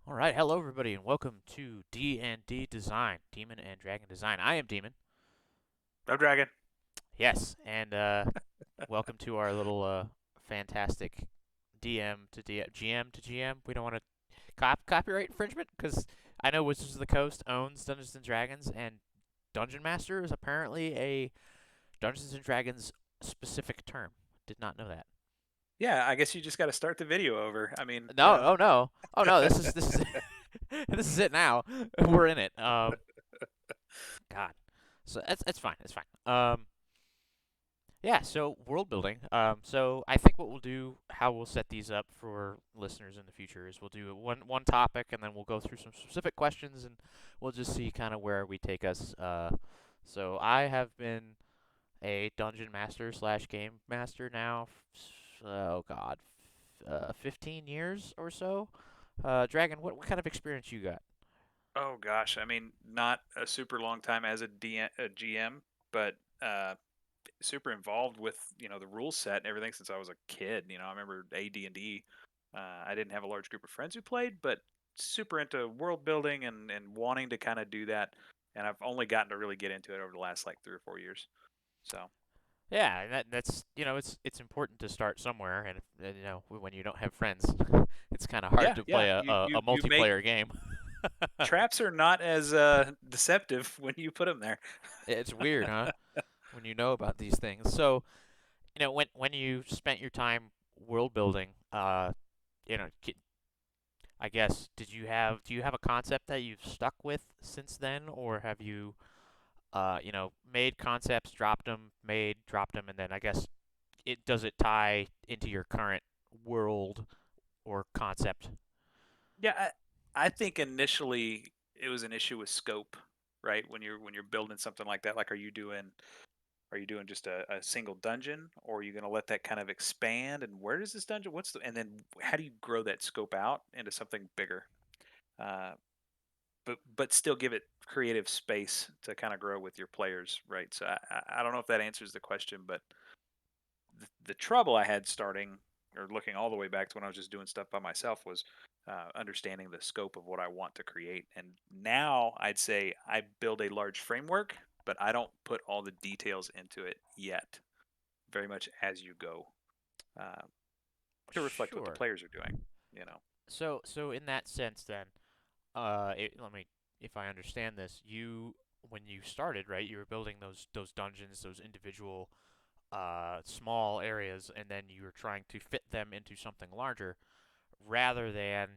All right, hello everybody, and welcome to D&D Design, Demon and Dragon Design. I am Demon. No dragon. Yes, and welcome to our little fantastic GM to GM. We don't want to copyright infringement because I know Wizards of the Coast owns Dungeons and Dragons, and Dungeon Master is apparently a Dungeons and Dragons specific term. Did not know that. Yeah, I guess you just got to start the video over. I mean, No, oh no, oh no. This is this is it now. We're in it. God. So that's fine. It's fine. Yeah. So world building. So I think what we'll do, how we'll set these up for listeners in the future is we'll do one topic, and then we'll go through some specific questions, and we'll just see kind of where we take us. So I have been a dungeon master slash game master now. Oh God, 15 years or so. Dragon, what kind of experience you got? oh gosh, I mean, not a super long time as a GM, but super involved with the rule set and everything since I was a kid. I remember AD&D. I didn't have a large group of friends who played, but super into world building and wanting to kind of do that. And I've only gotten to really get into it over the last like 3 or 4 years. So Yeah, and that's it's important to start somewhere, and when you don't have friends, it's kind of hard yeah, to yeah, play a, you a, you a you make multiplayer game. traps are not as deceptive when you put them there. It's weird, huh? When you know about these things. So, when you spent your time world building, you know, ki- I guess do you have a concept that you've stuck with since then, or have you, made concepts, dropped them, and then I guess does it tie into your current world or concept? Yeah, I think initially it was an issue with scope, right? When you're building something like that, like are you doing just a single dungeon, or are you going to let that kind of expand? And where does this dungeon? And then how do you grow that scope out into something bigger? Uh, but still give it creative space to kind of grow with your players, right? So I don't know if that answers the question, but the trouble I had starting or looking all the way back to when I was just doing stuff by myself was understanding the scope of what I want to create. And now I'd say I build a large framework, but I don't put all the details into it yet. Very much as you go, uh, to reflect what the Sure. players are doing. You know. So in that sense, then, let me, if I understand this, when you started, right, you were building those dungeons, those individual, small areas, and then you were trying to fit them into something larger, rather than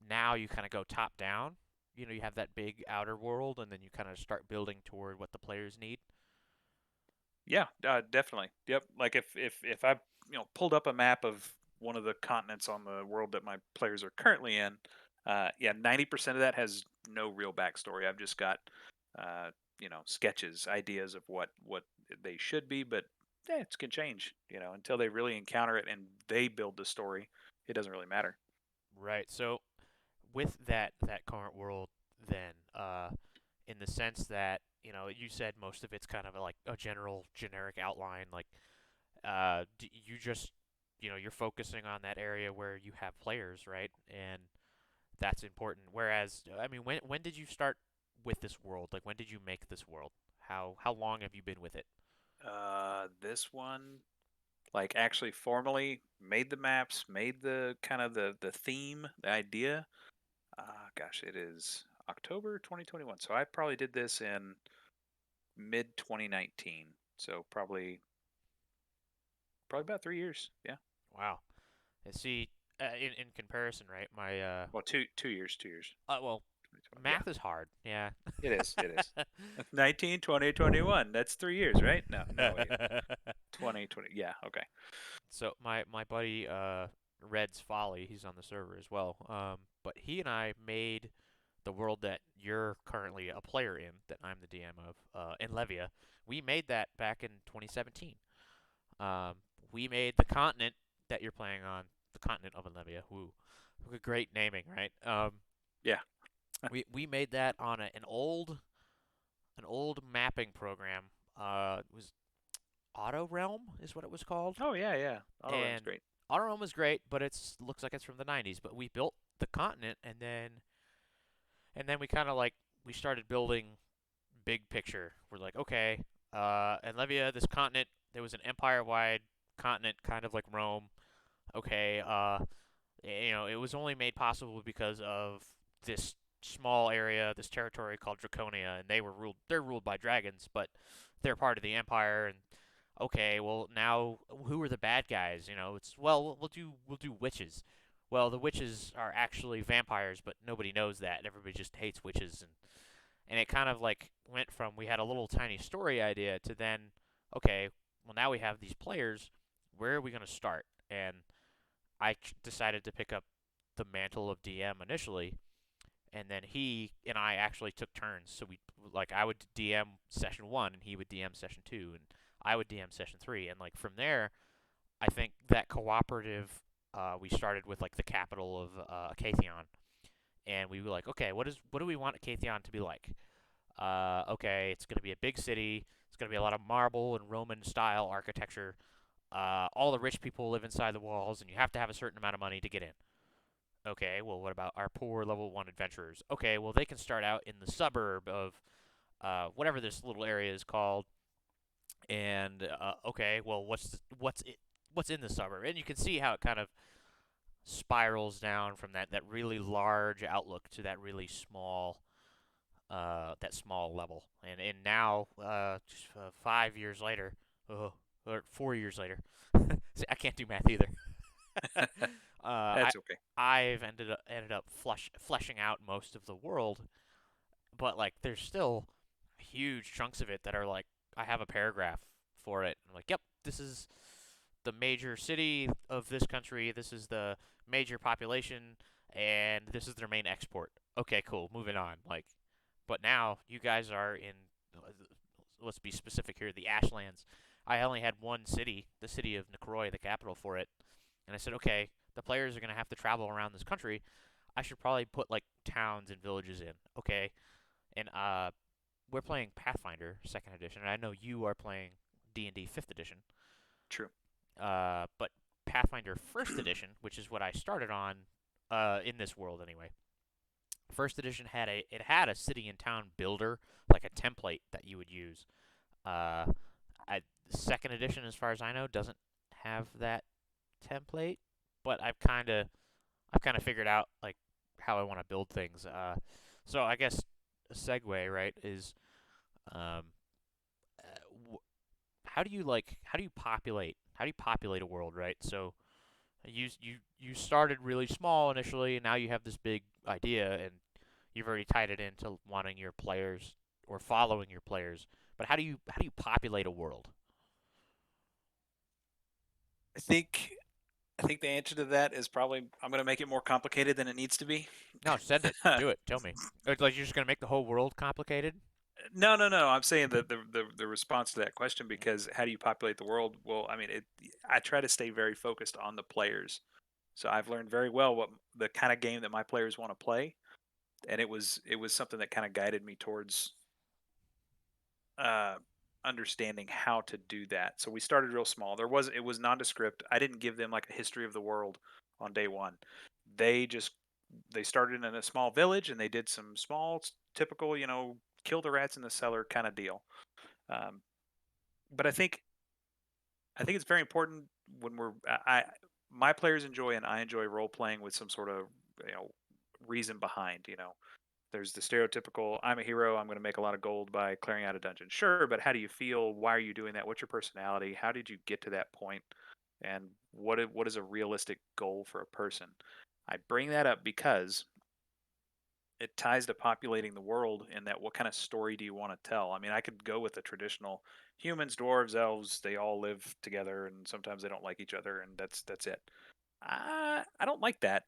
now you kind of go top down. You have that big outer world, and then you kind of start building toward what the players need. Yeah, definitely. Yep. Like if I pulled up a map of one of the continents on the world that my players are currently in, yeah, 90% of that has no real backstory. I've just got sketches, ideas of what they should be, but it can change. Until they really encounter it and they build the story, it doesn't really matter. Right. So with that current world, then, in the sense that you said most of it's kind of like a generic outline, like, you just you're focusing on that area where you have players, right? And that's important. Whereas, I mean, when did you start with this world? Like, when did you make this world? How long have you been with it? This one, like actually formally made the maps, made the kind of the theme, the idea. Gosh, it is October 2021. So I probably did this in mid 2019. So probably about 3 years. Yeah. Wow. And see, in comparison, right? My Well, two years, 2 years. well, 2020. Yeah, math is hard. Yeah. it is. It is. 19, 20, 21. That's 3 years, right? No, no, wait. 2020. Yeah. Okay. So my buddy, Red's Folly, he's on the server as well. But he and I made the world that you're currently a player in, that I'm the DM of, in Levia. We made that back in 2017. Um, we made the continent that you're playing on, the continent of Levia. Woo, great naming, right? Yeah. We made that on an old mapping program. It was Auto Realm is what it was called, Oh, yeah, yeah. Auto Realm's and great. Auto Realm is great, but it's looks like it's from the 90s. But we built the continent, and then we kind of like we started building big picture. We're like, okay, in Levia, this continent, there was an empire-wide continent, kind of like Rome. Okay, it was only made possible because of this small area, this territory called Draconia, and they're ruled by dragons, but they're part of the empire. And okay, well now who are the bad guys? It's well we'll do witches. Well, the witches are actually vampires, but nobody knows that. Everybody just hates witches, and it kind of like went from we had a little tiny story idea to then okay, well now we have these players. Where are we going to start? And decided to pick up the mantle of DM initially, and then he and I actually took turns. So I would DM session 1 and he would DM session 2 and I would DM session 3, and like from there I think that cooperative we started with like the capital of Acatheon, and we were like, okay, what do we want Acatheon to be like? Okay, it's going to be a big city. It's going to be a lot of marble and Roman style architecture. All the rich people live inside the walls, and you have to have a certain amount of money to get in. Okay, well, what about our poor level 1 adventurers? Okay, well, they can start out in the suburb of whatever this little area is called. And okay, well, what's in the suburb? And you can see how it kind of spirals down from that really large outlook to that small level. And now, just 5 years later, or 4 years later, see, I can't do math either. uh, I That's okay. I've ended up fleshing out most of the world, but like there's still huge chunks of it that are like I have a paragraph for it. I'm like, yep, this is the major city of this country. This is the major population, and this is their main export. Okay, cool. Moving on. Like, but now you guys are in. Let's be specific here. The Ashlands. I only had one city, the city of Necroy, the capital for it, and I said, okay, the players are gonna have to travel around this country. I should probably put like towns and villages in. Okay, and we're playing Pathfinder Second Edition, and I know you are playing D&D Fifth Edition. True. But Pathfinder First Edition, which is what I started on, in this world anyway. First Edition had a city and town builder, like a template that you would use. Uh, Second Edition, as far as I know, doesn't have that template, but I've kind of figured out like how I want to build things. So I guess a segue, right, is um, how do you populate a world, right? So you started really small initially, and now you have this big idea, and you've already tied it into wanting your players or following your players. But how do you populate a world? I think I think the answer to that is probably I'm going to make it more complicated than it needs to be. No, send it. Do it. Tell me. Like you're just gonna make the whole world complicated? No, no, no. I'm saying that the response to that question, because how do you populate the world? Well, I mean, I try to stay very focused on the players. So I've learned very well what the kind of game that my players want to play, and it was something that kind of guided me towards uh, understanding how to do that. So we started real small. It was nondescript. I didn't give them like a history of the world on day one. They just they started in a small village and they did some small typical kill the rats in the cellar kind of deal. Um, but I think it's very important when my players enjoy and I enjoy role playing with some sort of you know reason behind. There's the stereotypical I'm a hero, I'm going to make a lot of gold by clearing out a dungeon. Sure, but how do you feel? Why are you doing that? What's your personality? How did you get to that point? And what is a realistic goal for a person? I bring that up because it ties to populating the world in that what kind of story do you want to tell? I mean, I could go with the traditional humans, dwarves, elves, they all live together and sometimes they don't like each other and that's it. I don't like that.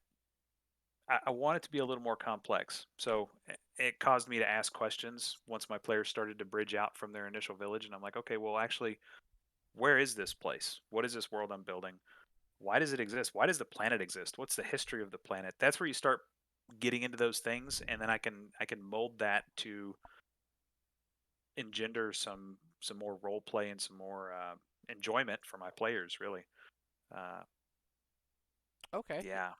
I want it to be a little more complex. So it caused me to ask questions once my players started to bridge out from their initial village. And I'm like, okay, well, actually, where is this place? What is this world I'm building? Why does it exist? Why does the planet exist? What's the history of the planet? That's where you start getting into those things, and then I can mold that to engender some more role play and some more enjoyment for my players. Really, uh, Okay. yeah.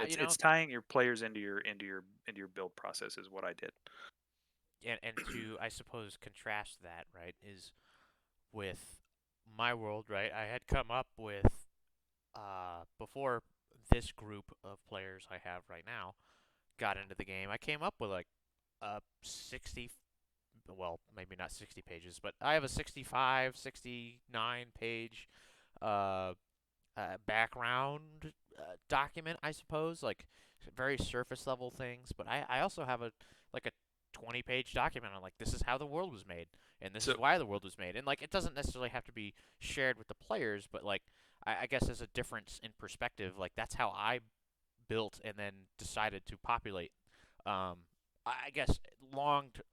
You know, It's tying your players into your build process is what I did. and to I suppose contrast that, right, is with my world, right? I had come up with before this group of players I have right now got into the game, I came up with like a 60, well, maybe not 60 pages, but I have a 65, 69 page uh, background document, I suppose, like very surface level things. But I also have a 20-page document on like this is how the world was made and this is So why the world was made. And like it doesn't necessarily have to be shared with the players, but like I guess as a difference in perspective, like that's how I built and then decided to populate. Um, I guess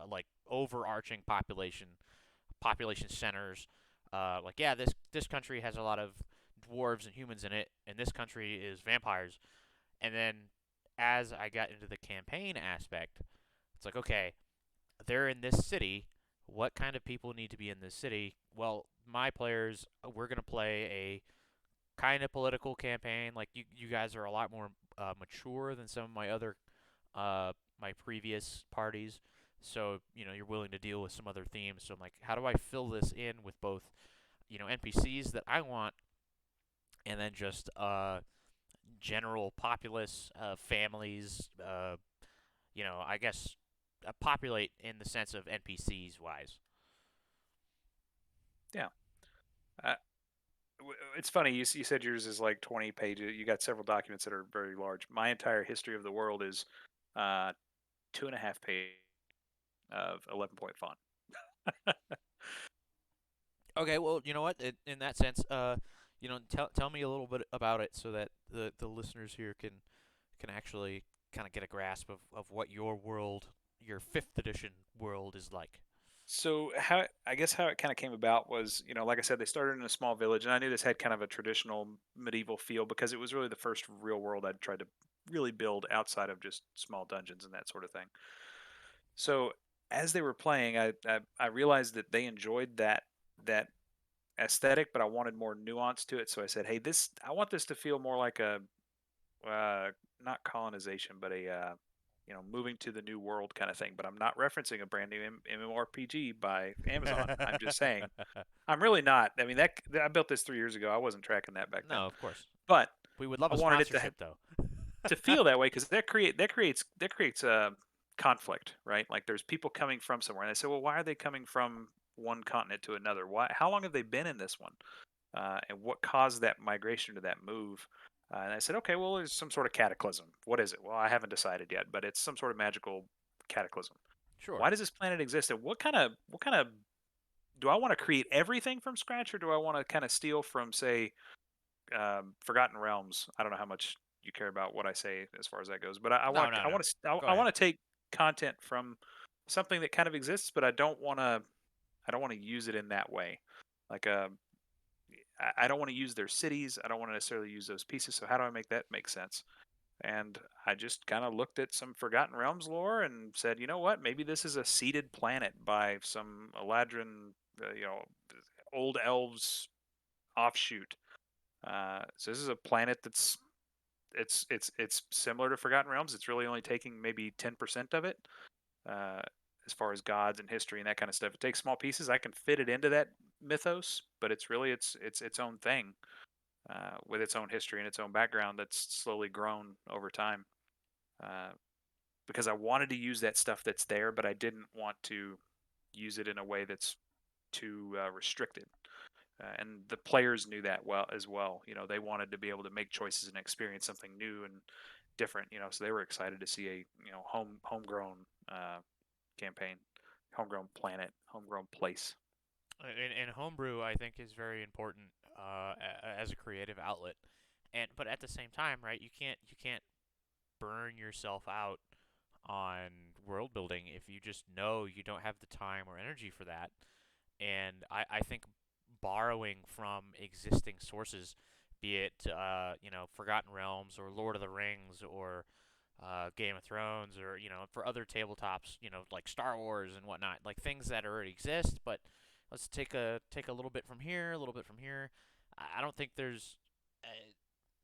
like overarching population centers. Like yeah, this country has a lot of dwarves and humans in it, and this country is vampires. And then as I got into the campaign aspect, it's like okay, they're in this city. What kind of people need to be in this city? Well, my players, we're gonna play a kind of political campaign. Like you guys are a lot more mature than some of my other uh, my previous parties. So you're willing to deal with some other themes. So I'm like, how do I fill this in with both NPCs that I want, and then just general populace, families. I guess populate in the sense of NPCs wise. yeah, uh, it's funny. You said yours is like 20 pages. You got several documents that are very large. My entire history of the world is uh, 2.5 pages of 11-point font. Okay, well, you know what? In that sense, tell me a little bit about it so that the listeners here can actually kind of get a grasp of what your world, your fifth edition world, is like. So I guess how it kind of came about was, like I said, they started in a small village, and I knew this had kind of a traditional medieval feel because it was really the first real world I'd tried to really build outside of just small dungeons and that sort of thing. So as they were playing, I realized that they enjoyed that aesthetic, but I wanted more nuance to it. So I said, hey, I want this to feel more like a not colonization, but a moving to the new world kind of thing. But I'm not referencing a brand new MMORPG by Amazon. I'm just saying I'm really not. I mean, I built this 3 years ago. I wasn't tracking that back then, No, of course. but We would love I a wanted it to sponsorship though. to feel that way because that creates conflict, right? Like there's people coming from somewhere, and I said, well, why are they coming from one continent to another? Why? How long have they been in this one? And what caused that migration to that move? And I said, okay, well, there's some sort of cataclysm. What is it? Well, I haven't decided yet, but it's some sort of magical cataclysm. Sure. Why does this planet exist? And what kind of do I want to create everything from scratch, or do I want to kind of steal from, say, Forgotten Realms? I don't know how much you care about what I say as far as that goes, but I No, want no, I no. want to Go I ahead. want to take content from something that kind of exists, but I don't want to use it in that way. Like I don't want to use their cities. I don't want to necessarily use those pieces. So how do I make that make sense? And I just kind of looked at some Forgotten Realms lore and said, you know what? Maybe this is a seeded planet by some Eladrin, old elves offshoot. So this is a planet that's it's similar to Forgotten Realms. It's really only taking maybe 10% of it, uh, as far as gods and history and that kind of stuff. It takes small pieces. I can fit it into that mythos, but it's really its own thing, with its own history and its own background that's slowly grown over time. Uh, because I wanted to use that stuff that's there, but I didn't want to use it in a way that's too restricted. And the players knew that well as well. They wanted to be able to make choices and experience something new and different. So they were excited to see a homegrown campaign, homegrown planet, homegrown place. And homebrew, I think, is very important as a creative outlet. But at the same time, right? You can't burn yourself out on world building if you just know you don't have the time or energy for that. And I think borrowing from existing sources, be it Forgotten Realms or Lord of the Rings or Game of Thrones or for other tabletops, like Star Wars and whatnot, like things that already exist, but let's take a little bit from here, a little bit from here. I don't think there's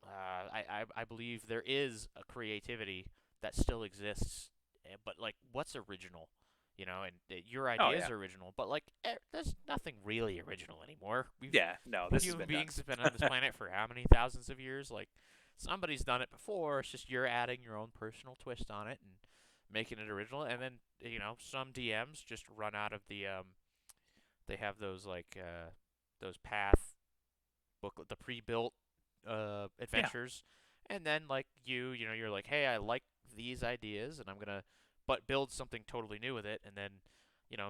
I believe there is a creativity that still exists, but like what's original, and your Oh ideas yeah, are original, but like there's nothing really original anymore. yeah. No, this has Human been done. beings have been on this planet for how many thousands of years? Like somebody's done it before. It's just you're adding your own personal twist on it and making it original. And then some DMs just run out of the they have those like those path booklet, the pre-built Yeah. adventures, and then like you're like, hey, I like these ideas, and I'm gonna but build something totally new with it, and then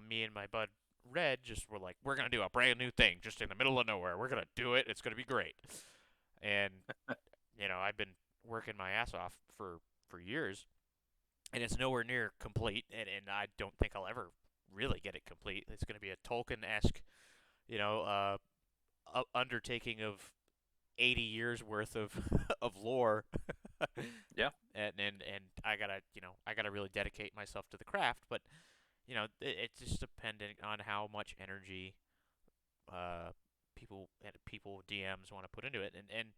me and my bud Red just were like, we're gonna do a brand new thing just in the middle of nowhere. We're gonna do it. It's gonna be great. And I've been working my ass off for years, and it's nowhere near complete, and I don't think I'll ever really get it complete. It's gonna be a Tolkien-esque, you know, uh, undertaking of 80 years worth of of lore. Yeah. And I gotta really dedicate myself to the craft, but it's just dependent on how much energy uh people DMs want to put into it. And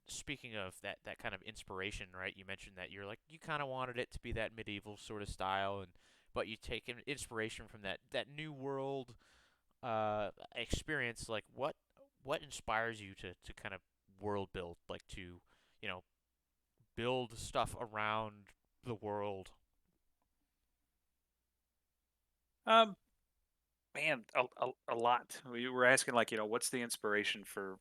speaking of that kind of inspiration, right? You mentioned that you kind of wanted it to be that medieval sort of style, and but you take inspiration from that new world experience. Like what inspires you to kind of world build, like to you know build stuff around the world? Um, Man, a lot. We were asking like, what's the inspiration for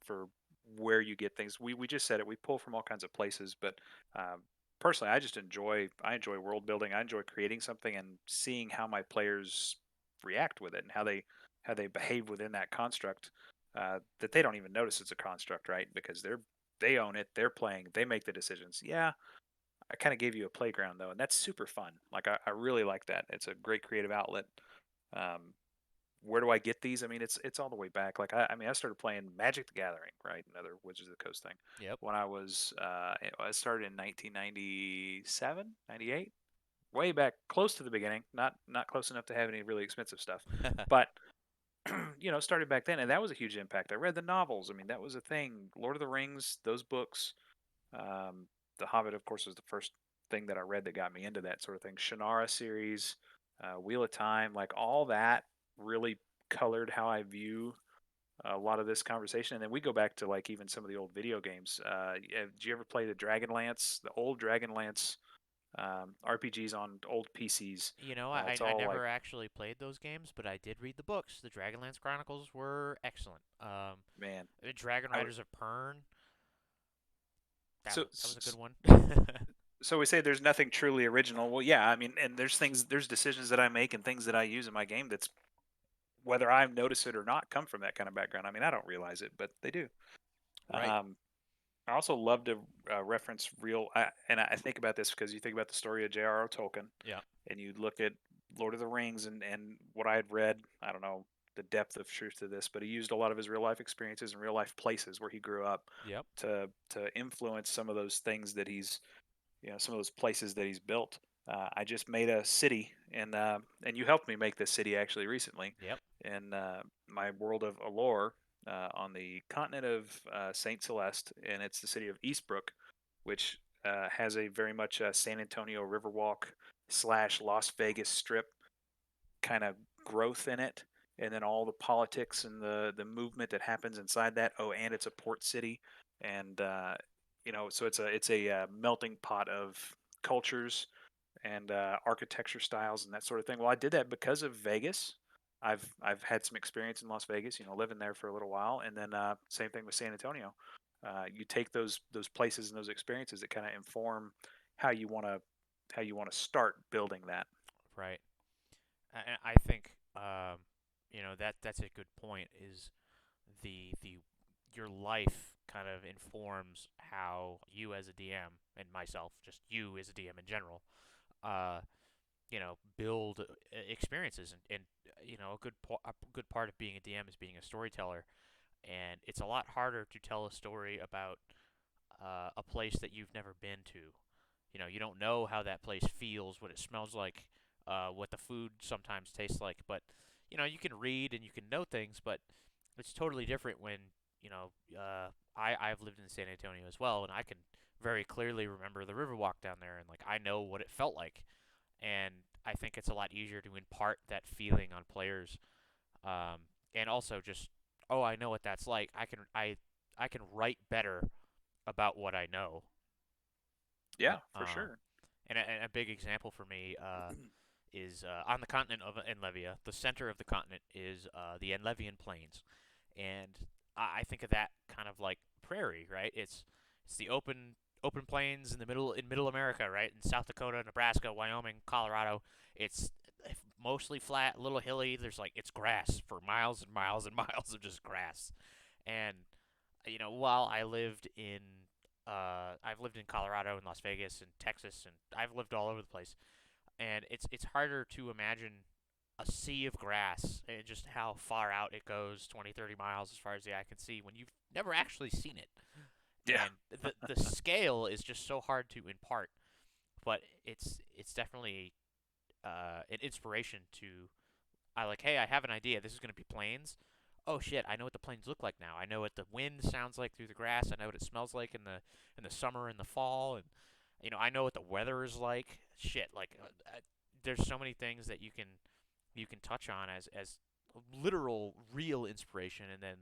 where you get things? We just said it. We pull from all kinds of places, but personally, I enjoy world building. I enjoy creating something and seeing how my players react with it and how they behave within that construct. That they don't even notice it's a construct, right? Because they own it. They're playing. They make the decisions. Yeah, I kind of gave you a playground though, and that's super fun. Like I really like that. It's a great creative outlet. Um, where do I get these? I mean, it's all the way back. Like I mean, I started playing Magic the Gathering, right? Another Wizards of the Coast thing. Yep. When I started in 1997, 98, way back, close to the beginning. Not close enough to have any really expensive stuff, but started back then, and that was a huge impact. I read the novels. I mean, that was a thing. Lord of the Rings, those books. Um, the Hobbit, of course, was the first thing that I read that got me into that sort of thing. Shannara series, Wheel of Time, like all that really colored how I view a lot of this conversation. And then we go back to like even some of the old video games. Did you ever play the Dragonlance, the old Dragonlance RPGs on old PCs? I It's I all like, never actually played those games, but I did read the books. The Dragonlance Chronicles were excellent. man. Dragon I Riders of Pern, that so was that was a good one. so we say there's nothing truly original. Well, yeah, I mean, and there's decisions that I make and things that I use in my game that's whether I notice it or not come from that kind of background. I mean, I don't realize it, but they do. Right. Um, I also love to reference and I think about this because you think about the story of J.R.R. Tolkien, Yeah. and you look at Lord of the Rings and what I had read. I don't know the depth of truth to this, but he used a lot of his real life experiences and real life places where he grew up Yep. to influence some of those things that he's some of those places that he's built. I just made a city, and you helped me make this city actually recently, Yep. in my world of Allure, on the continent of Saint Celeste, and it's the city of Eastbrook, which has a very much San Antonio Riverwalk slash Las Vegas Strip kind of growth in it, and then all the politics and the movement that happens inside that. Oh, and it's a port city, and so it's a melting pot of cultures and architecture styles and that sort of thing. Well, I did that because of Vegas. I've had some experience in Las Vegas, living there for a little while, and then same thing with San Antonio. You take those places and those experiences that kind of inform how you want to start building that. Right. I think that's a good point. Is the your life kind of informs how you as a DM and myself, just you as a DM in general, uh, build experiences, and a good part of being a DM is being a storyteller, and it's a lot harder to tell a story about a place that you've never been to. You don't know how that place feels, what it smells like, what the food sometimes tastes like, but you can read and you can know things, but it's totally different when I've lived in San Antonio as well, and I can very clearly remember the Riverwalk down there, and like I know what it felt like, and I think it's a lot easier to impart that feeling on players, and also just oh I know what that's like. I can write better about what I know. Yeah, for Um, sure. and a big example for me is on the continent of Enlevia. The center of the continent is the Enlevian Plains, and I think of that kind of like prairie, right? It's the open plains in the middle America, right? In South Dakota, Nebraska, Wyoming, Colorado. It's mostly flat, a little hilly. There's like it's grass for miles and miles and miles of just grass. And while I've lived in Colorado and Las Vegas and Texas, and I've lived all over the place. And it's harder to imagine a sea of grass and just how far out it goes 20, 30 miles as far as the eye can see when you've never actually seen it. Yeah. And the scale is just so hard to impart, but it's definitely an inspiration to I like, hey, I have an idea. This is going to be plains. Oh shit, I know what the plains look like now. I know what the wind sounds like through the grass. I know what it smells like in the summer and the fall, and I know what the weather is like. Shit, like there's so many things that you can touch on as literal real inspiration, and then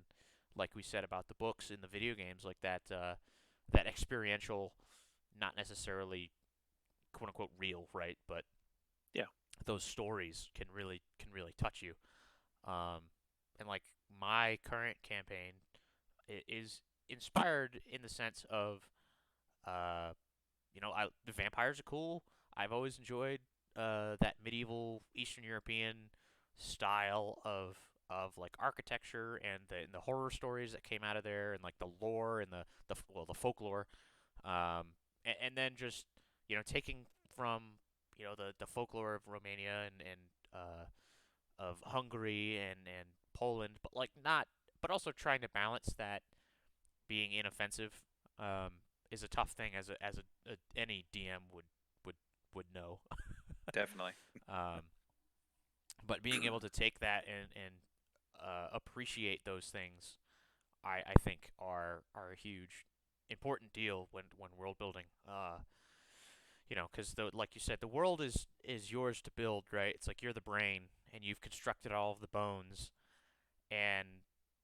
like we said about the books and the video games, like that experiential, not necessarily quote unquote real, right? But Yeah. those stories can really touch you. Um, and like my current campaign is inspired in the sense of, uh, the vampires are cool. I've always enjoyed that medieval Eastern European style of like architecture and the horror stories that came out of there, and like the lore and the folklore, and then just taking from the folklore of Romania and of Hungary and Poland, but like not, but also trying to balance that being inoffensive um, is a tough thing as any DM would would know. Definitely. um, but being able to take that and appreciate those things, I think are a huge important deal when world building. Because like you said, the world is yours to build, right? It's like you're the brain and you've constructed all of the bones, and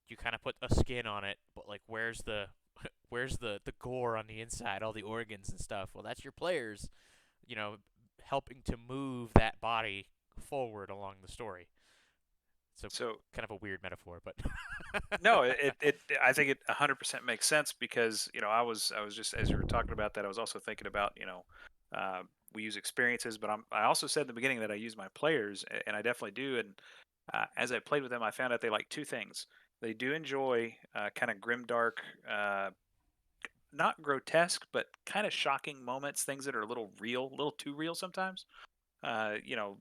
you kind of put a skin on it, but like where's the where's the gore on the inside, all the organs and stuff? Well, that's your players, you know, helping to move that body forward along the story. So So kind of a weird metaphor, but no, I think it 100% makes sense because I was just as you were talking about that, I was also thinking about uh, we use experiences, but I also said in the beginning that I use my players, and I definitely do. And as I played with them, I found out they like two things. They do enjoy kind of grimdark, uh, not grotesque, but kind of shocking moments, things that are a little real, a little too real sometimes. Uh, you know,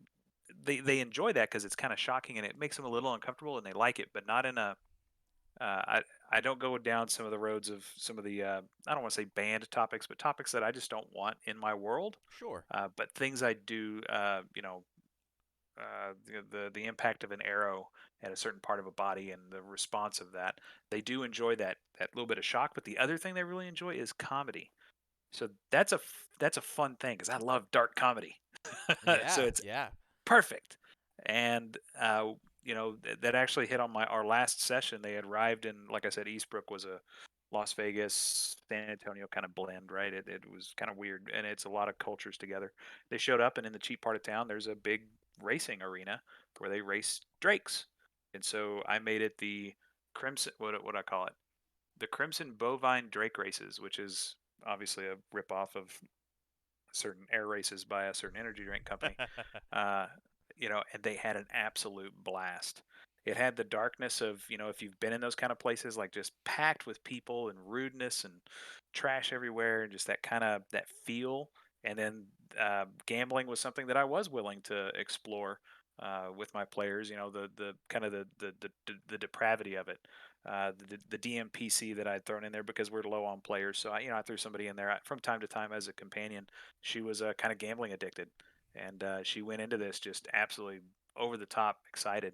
they enjoy that because it's kind of shocking and it makes them a little uncomfortable, and they like it, but not in a I don't go down some of the roads of some of the I don't want to say banned topics, but topics that I just don't want in my world. sure. But things I do, the impact of an arrow at a certain part of a body and the response of that, they do enjoy that little bit of shock. But the other thing they really enjoy is comedy. So that's a fun thing because I love dark comedy. So Yeah, it's yeah. perfect. And that actually hit on our last session. They had arrived in, like I said, Eastbrook was a Las Vegas, San Antonio kind of blend, right? It was kind of weird, and it's a lot of cultures together. They showed up, and in the cheap part of town, there's a big racing arena where they race drakes. And so I made it the Crimson, what I call it, the Crimson Bovine Drake Races, which is obviously a ripoff of certain air races by a certain energy drink company. uh, and they had an absolute blast. It had the darkness of, if you've been in those kind of places, like just packed with people and rudeness and trash everywhere, and just that kind of that feel. And then gambling was something that I was willing to explore with my players. The kind of the depravity of it. The DMPC that I'd thrown in there because we're low on players, so I threw somebody in there from time to time as a companion. She was kind of gambling addicted, and she went into this just absolutely over the top excited.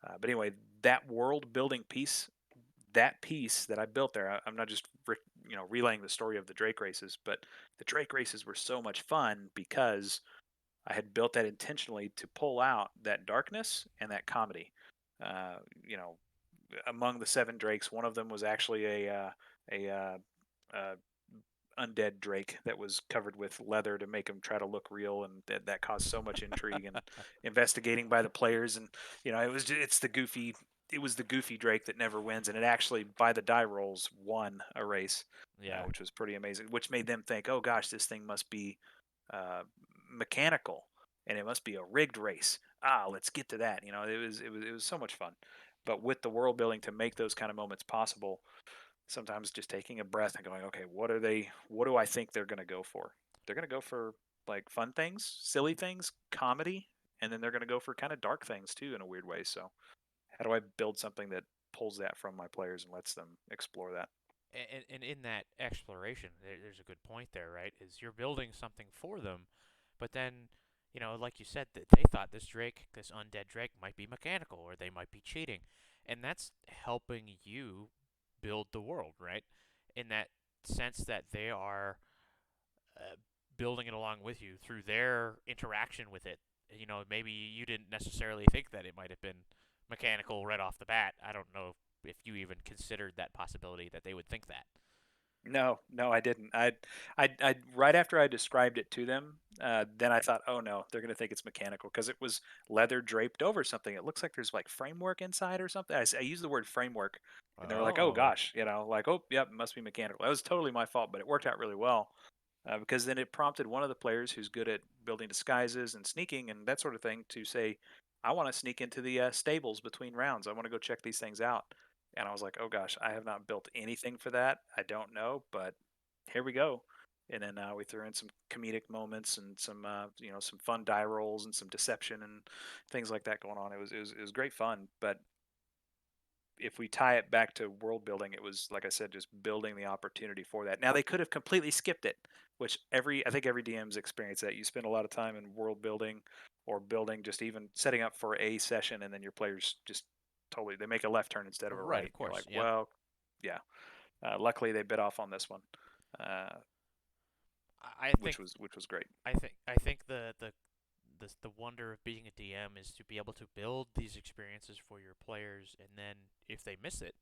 But anyway, that world building piece, that piece that I built there, I'm not just relaying the story of the Drake races, but the Drake races were so much fun because I had built that intentionally to pull out that darkness and that comedy. Uh, you know, among the seven Drakes, one of them was actually a uh, undead Drake that was covered with leather to make him try to look real, and that caused so much intrigue and investigating by the players. And it was the goofy Drake that never wins, and it actually by the die rolls won a race, Yeah. which was pretty amazing. Which made them think, oh gosh, this thing must be uh, mechanical, and it must be a rigged race. Ah, let's get to that. It was so much fun. But with the world building to make those kind of moments possible, sometimes just taking a breath and going, okay, what do I think they're going to go for? They're going to go for like fun things, silly things, comedy, and then they're going to go for kind of dark things too in a weird way. So how do I build something that pulls that from my players and lets them explore that? And in that exploration, there's a good point there, right? Is you're building something for them, but then, like you said, that they thought this undead Drake, might be mechanical or they might be cheating, and that's helping you build the world, right? In that sense that they are uh, building it along with you through their interaction with it. Maybe you didn't necessarily think that it might have been mechanical right off the bat. I don't know if you even considered that possibility that they would think that. No, no, I didn't. I right after I described it to them, then I thought, oh no, they're gonna think it's mechanical because it was leather draped over something. It looks like there's like framework inside or something. I used the word framework, and they were like, oh Oh, gosh, like, oh yep, it must be mechanical. That was totally my fault, but it worked out really well because then it prompted one of the players who's good at building disguises and sneaking and that sort of thing to say, I want to sneak into the stables between rounds. I want to go check these things out. And I was like, oh gosh, I have not built anything for that. I don't know, but here we go. And then we threw in some comedic moments and some some fun die rolls and some deception and things like that going on. It was great fun. But if we tie it back to world building, it was like I said, just building the opportunity for that. Now they could have completely skipped it, which I think every DM's experienced that. You spend a lot of time in world building or building, just even setting up for a session, and then your players just totally they make a left turn instead of a right, right. of You're course. like, Yep. well, yeah. Luckily, they bit off on this one, uh, I think which was great. I think the wonder of being a DM is to be able to build these experiences for your players, and then if they miss it,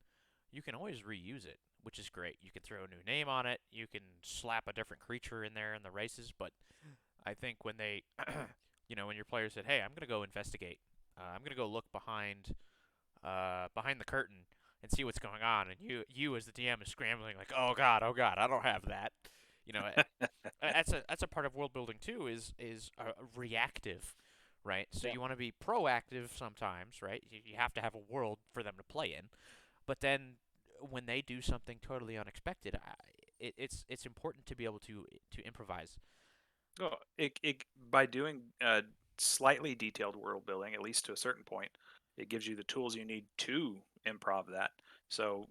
you can always reuse it, which is great. You can throw a new name on it. You can slap a different creature in there in the races. But I think when they, when your player said, "Hey, I'm gonna go investigate. I'm gonna go look behind the curtain and see what's going on," and you as the DM is scrambling like, oh God, I don't have that. You know, that's a part of world building too. Is reactive, right? So Yeah. you want to be proactive sometimes, right? You have to have a world for them to play in, but then when they do something totally unexpected, it's important to be able to improvise. Oh, by doing slightly detailed world building, at least to a certain point, it gives you the tools you need to improv that. So,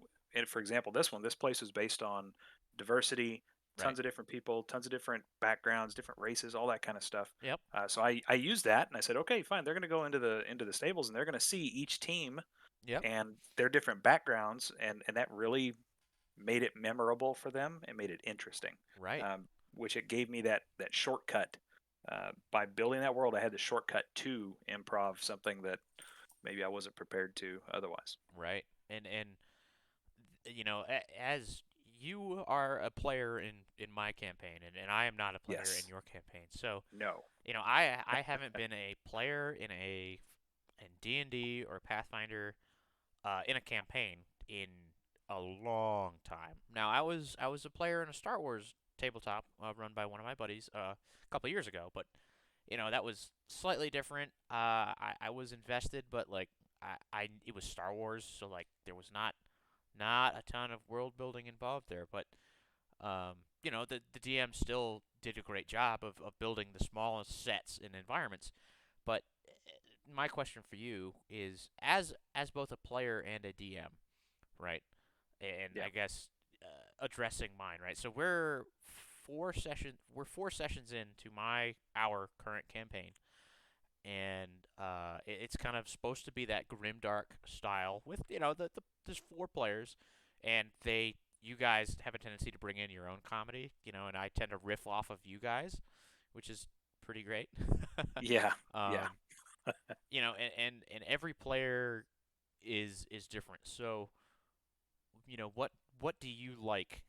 for example, this place is based on diversity, Right. tons of different people, tons of different backgrounds, different races, all that kind of stuff. Yep. So I used that and I said, okay, fine. They're going to go into the stables and they're going to see each team Yep. and their different backgrounds, and that really made it memorable for them and made it interesting. Right. Which it gave me that shortcut. By building that world, I had the shortcut to improv something that maybe I wasn't prepared to otherwise. Right. And as you are a player in my campaign, and I am not a player in Yes. your campaign, so No. I haven't been a player in D&D or Pathfinder in a campaign in a long time. Now I was a player in a Star Wars tabletop run by one of my buddies a couple years ago, but that was slightly different. I was invested, but like I it was Star Wars, so like there was not a ton of world building involved there, but the DM still did a great job of building the smallest sets and environments. But my question for you is, as both a player and a DM, right? And Yeah. I guess addressing mine, right? So we're 4 sessions into our current campaign, and it's kind of supposed to be that grimdark style with there's 4 players, and you guys have a tendency to bring in your own comedy, and I tend to riff off of you guys, which is pretty great. Yeah, yeah. um, and every player is different. So, what do you like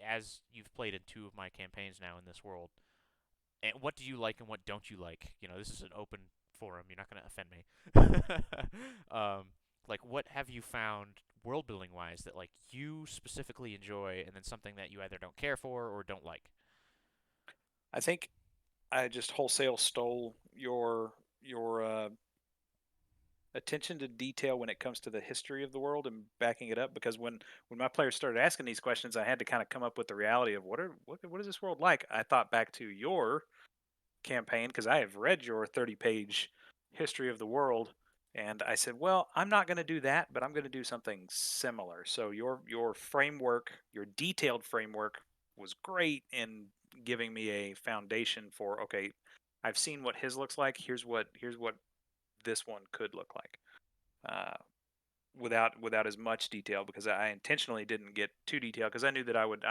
as you've played in 2 of my campaigns now in this world? And what do you like and what don't you like? This is an open forum. You're not going to offend me. Like, what have you found world building wise that like you specifically enjoy, and then something that you either don't care for or don't like? I think I just wholesale stole your attention to detail when it comes to the history of the world and backing it up, because when my players started asking these questions, I had to kind of come up with the reality of what is this world like. I thought back to your campaign because I have read your 30-page history of the world, and I said, well, I'm not going to do that, but I'm going to do something similar. So your framework, your detailed framework, was great in giving me a foundation for, okay, I've seen what his looks like. Here's what this one could look like. Uh, without as much detail, because I intentionally didn't get too detailed because I knew that I would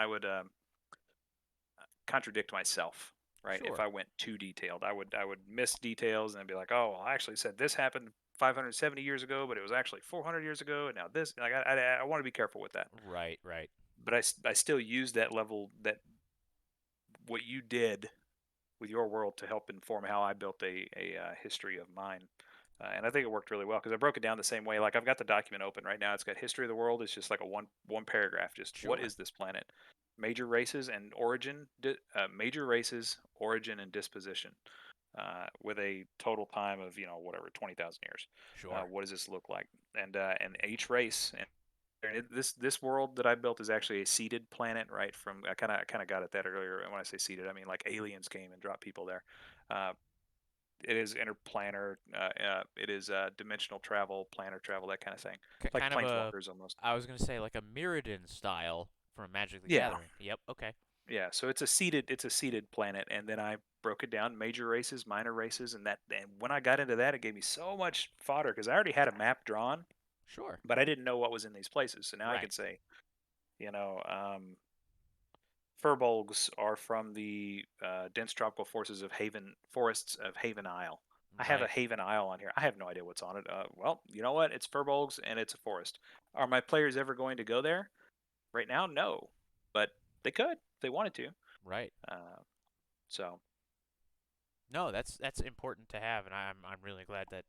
contradict myself, right? If Sure. I went too detailed, I would miss details and I'd be like, oh, well, I actually said this happened 570 years ago, but it was actually 400 years ago, and now this. Like I want to be careful with that, Right. Right. but I still use that level, that what you did with your world, to help inform how I built a history of mine. And I think it worked really well because I broke it down the same way. Like I've got the document open right now. It's got history of the world. It's just like a one paragraph. Just what Sure. is this planet? Major races and origin. Major races, origin, and disposition. With a total time of whatever 20,000 years. Sure. What does this look like? And each race, and this world that I built is actually a seeded planet, right? From I kind of got at that earlier. And when I say seeded, I mean like aliens came and dropped people there. Uh, it is interplanar. It is dimensional travel, planar travel, that kind of thing, like Kind of a, planeswalkers almost. I was gonna say like a Mirrodin style from Magic the Yeah, Gathering. Yep. Okay. yeah. So it's a seeded planet, and then I broke it down: major races, minor races, and that. And when I got into that, it gave me so much fodder because I already had a map drawn, Sure. but I didn't know what was in these places. So now I Right. could say, you know, um, Furbolgs are from the dense tropical forests of Haven Isle. I have a Right. Haven Isle on here. I have no idea what's on it. Well, you know what? It's Furbolgs and it's a forest. Are my players ever going to go there? Right now, no, but they could. If they wanted to. Right. Uh, so No, that's important to have, and I'm really glad that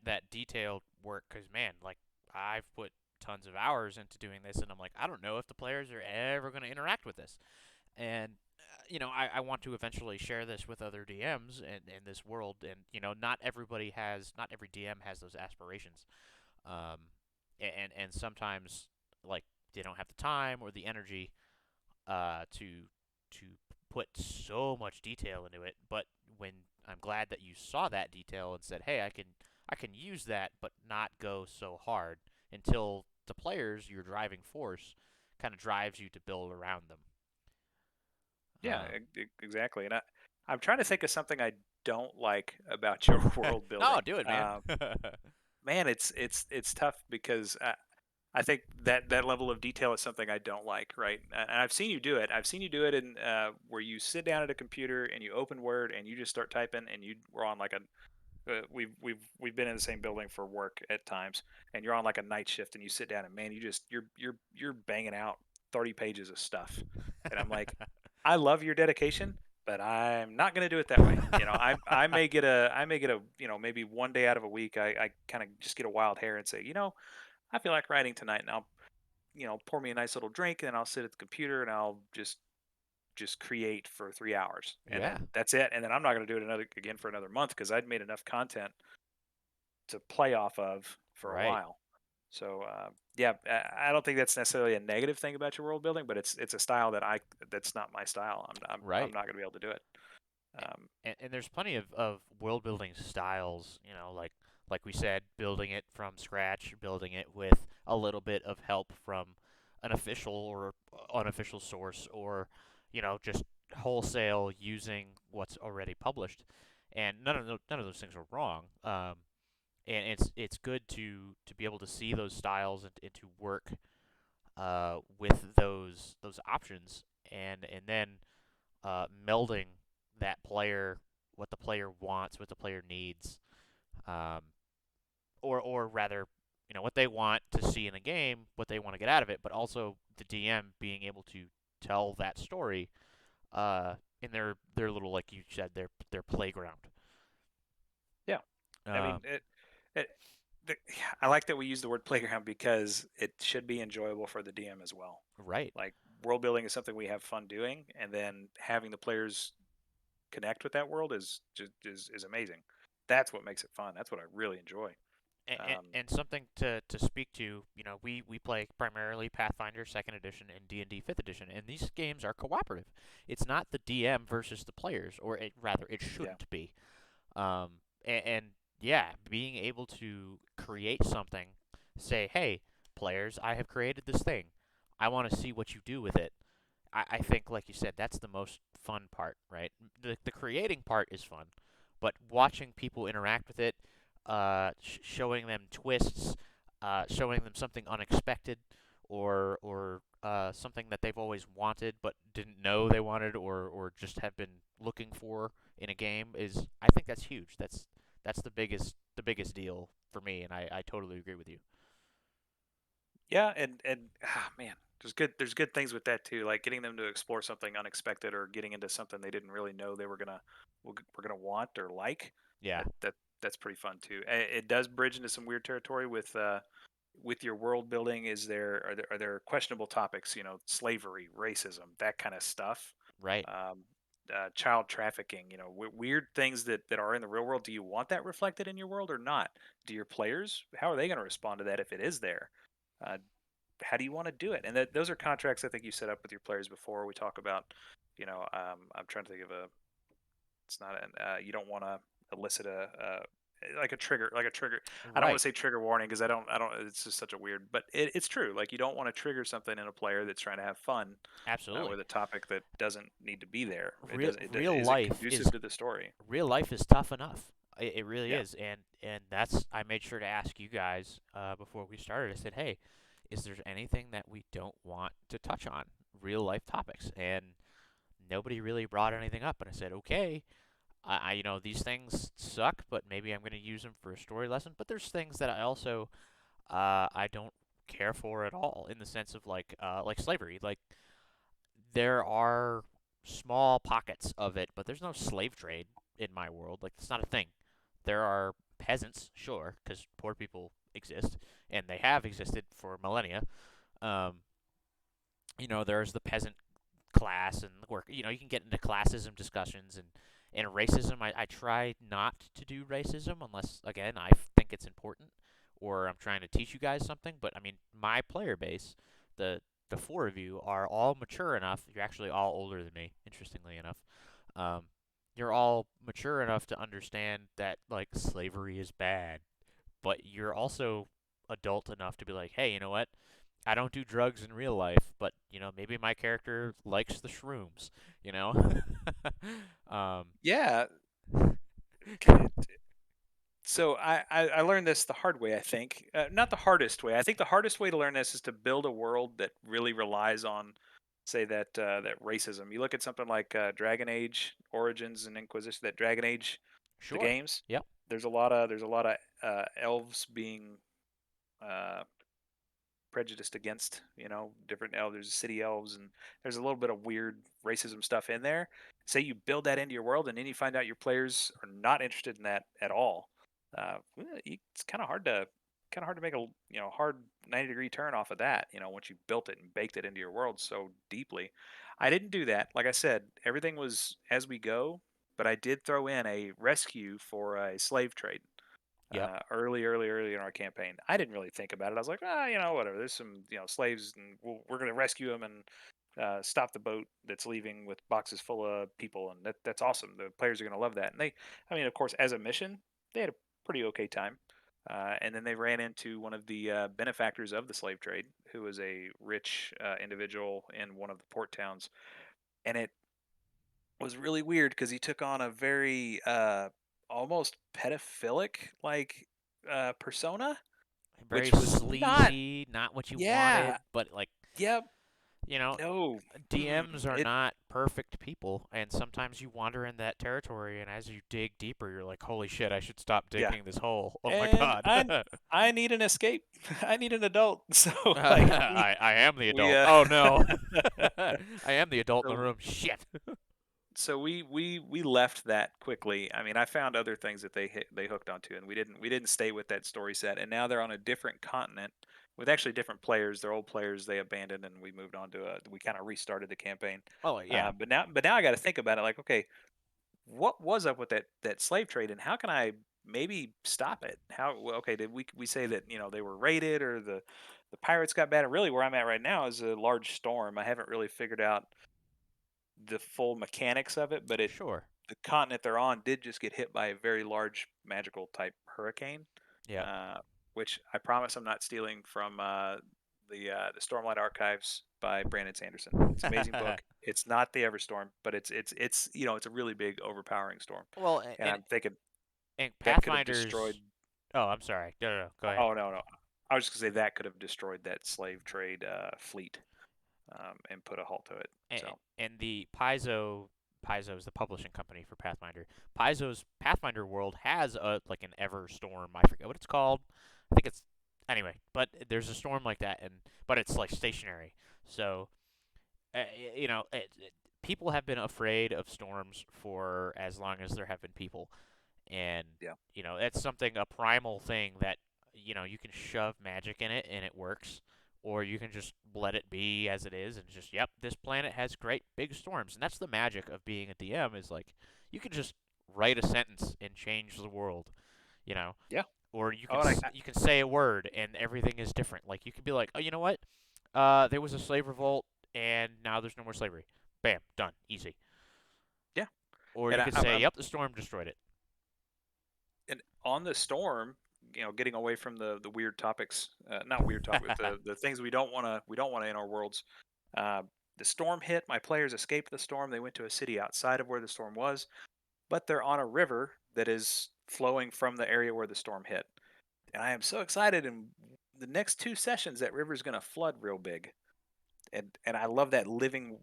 that detailed work. Because man, like I've put tons of hours into doing this, and I'm like, I don't know if the players are ever going to interact with this. And I want to eventually share this with other DMs in this world, and not every DM has those aspirations. Um, and sometimes like they don't have the time or the energy to put so much detail into it. But when I'm glad that you saw that detail and said, "Hey, I can use that, but not go so hard," until the players, your driving force, kind of drives you to build around them. yeah, Um, exactly. And I'm trying to think of something I don't like about your world no, building. do it, man. Man, it's tough because I think that level of detail is something I don't like, right? And I've seen you do it. I've seen you do it in where you sit down at a computer and you open Word and you just start typing, and we're on like a we've been in the same building for work at times, and you're on like a night shift, and you sit down and man, you're banging out 30 pages of stuff, and I'm like, I love your dedication, but I'm not going to do it that way. I may get a maybe one day out of a week, I kind of just get a wild hair and say, I feel like writing tonight, and I'll pour me a nice little drink, and then I'll sit at the computer and I'll just create for 3 hours, and Yeah, then that's it. And then I'm not going to do it again for another month because I'd made enough content to play off of for a right. while. So yeah, I don't think that's necessarily a negative thing about your world building, but it's a style that's not my style. I'm Right. not going to be able to do it. Um, And there's plenty of world building styles, like we said, building it from scratch, building it with a little bit of help from an official or unofficial source, or just wholesale using what's already published. and none of those things are wrong. And it's good to be able to see those styles and to work with those options, and then melding that player, what the player wants, what the player needs, um, or rather, what they want to see in a game, what they want to get out of it, but also the DM being able to tell that story in their little, like you said, their playground. Yeah, I mean Um, it the, I like that we use the word playground because it should be enjoyable for the DM as well. right. Like world building is something we have fun doing, and then having the players connect with that world is just is amazing. That's what makes it fun. That's what I really enjoy. And, Um, and something to speak to, we play primarily Pathfinder Second Edition and D&D Fifth Edition, and these games are cooperative. It's not the DM versus the players, or rather, it yeah, shouldn't be. And yeah, being able to create something, say, hey, players, I have created this thing. I want to see what you do with it. I think, like you said, that's the most fun part, right? The creating part is fun, but watching people interact with it, showing them twists, showing them something unexpected, or something that they've always wanted but didn't know they wanted, or just have been looking for in a game is, I think that's huge. That's the biggest deal for me, and I totally agree with you. yeah, and man, there's good things with that too. Like getting them to explore something unexpected or getting into something they didn't really know they were gonna want or like. Yeah, That's pretty fun too. It does bridge into some weird territory with your world building. Are there questionable topics? Slavery, racism, that kind of stuff. right. Um, child trafficking. Weird things that are in the real world. Do you want that reflected in your world or not? Do your players? How are they going to respond to that if it is there? Uh, how do you want to do it? And those are contracts I think you set up with your players before. We talk about, I'm trying to think of a. It's not an. You don't want to elicit like a trigger, I don't want Right. to say trigger warning because I don't. It's just such a weird, but it's true. Like you don't want to trigger something in a player that's trying to have fun Absolutely. with a topic that doesn't need to be there. It Real doesn't. real Is it life conducive is to the story? real life is tough enough. It really Yeah. is, and that's, I made sure to ask you guys before we started. I said, hey, is there anything that we don't want to touch on? Real life topics, and nobody really brought anything up. And I said, okay, these things suck, but maybe I'm going to use them for a story lesson. But there's things that I also I don't care for at all, in the sense of like slavery. Like, there are small pockets of it, but there's no slave trade in my world. Like, it's not a thing. There are peasants, sure, because poor people exist, and they have existed for millennia. Um, there's the peasant class and work. You can get into classism discussions and racism. I try not to do racism unless, again, I think it's important, or I'm trying to teach you guys something. But I mean, my player base, the the four of you are all mature enough. You're actually all older than me, interestingly enough. Um, you're all mature enough to understand that, like, slavery is bad, but you're also adult enough to be like, hey, you know what? I don't do drugs in real life, but maybe my character likes the shrooms. You know. um, Yeah. Okay. So I learned this the hard way. I think not the hardest way. I think the hardest way to learn this is to build a world that really relies on, say that racism. You look at something like Dragon Age Origins and Inquisition. That Dragon Age, the sure. games. Yep. There's a lot of elves being uh, prejudiced against, different elves. There's city elves, and there's a little bit of weird racism stuff in there. Say you build that into your world, and then you find out your players are not interested in that at all. It's kind of hard to make a hard 90-degree turn off of that. Once you built it and baked it into your world so deeply. I didn't do that. Like I said, everything was as we go, but I did throw in a rescue for a slave trade Yep. early in our campaign. I didn't really think about it. I was like, whatever. There's some, slaves, and we're going to rescue them and stop the boat that's leaving with boxes full of people, and that's awesome. The players are going to love that. And I mean, of course, as a mission, they had a pretty okay time. And then they ran into one of the benefactors of the slave trade, who was a rich individual in one of the port towns, and was really weird because he took on a very almost pedophilic like persona, Very which was not. sleazy, not what you wanted, Yeah. but like, Yep. you know, No. DMs are It not perfect people, and sometimes you wander in that territory, and as you dig deeper, you're like, holy shit, I should stop yeah. digging this hole. Oh my And god. I need an escape. I need an adult. So like I am the we adult. Oh no. I am the adult in the so room. Shit. we left that quickly. I mean, I found other things that they hooked onto, and we didn't stay with that story set. And now they're on a different continent with actually different players. They're old players they abandoned, and we moved on to a. We kind of restarted the campaign. Oh yeah. But now I got to think about it. Like, okay, what was up with that slave trade, and how can I maybe stop it? How well, okay? Did we say that they were raided or the pirates got bad? And really, where I'm at right now is a large storm. I haven't really figured out the full mechanics of it, but Sure. the continent they're on did just get hit by a very large magical type hurricane, Yep. uh, which I promise I'm not stealing from the Stormlight Archives by Brandon Sanderson. It's an amazing book. It's not the Everstorm, but it's a really big, overpowering storm, Well, and I'm thinking and that could have destroyed. Pathfinders. Oh, I'm sorry. No, no, no. Go ahead. Oh no, no, I was just gonna say that could have destroyed that slave trade fleet and put a halt to it. and, So and the Paizo is the publishing company for Pathfinder. Paizo's Pathfinder world has a like an Everstorm. I forget what it's called. I think it's anyway. But there's a storm like that, and but it's like stationary. So you know, people have been afraid of storms for as long as there have been people, and yeah, you know that's something a primal thing that you can shove magic in it and it works, or you can just let it be as it is and just yep, this planet has great big storms, and that's the magic of being a DM is like you can just write a sentence and change the world, you know, yeah. or Oh, and you can say a word and everything is different. Like you could be like, oh, you know what? There was a slave revolt and now there's no more slavery. Bam, done, easy. yeah, Or and you I, could I'm, say, I'm yep, the storm destroyed it. and on the storm, getting away from the weird topics, not weird topic, the things we don't want to in our worlds. Uh, the storm hit. My players escaped the storm. They went to a city outside of where the storm was, but they're on a river that is flowing from the area where the storm hit. And I am so excited. In the next two sessions, that river is going to flood real big. And I love that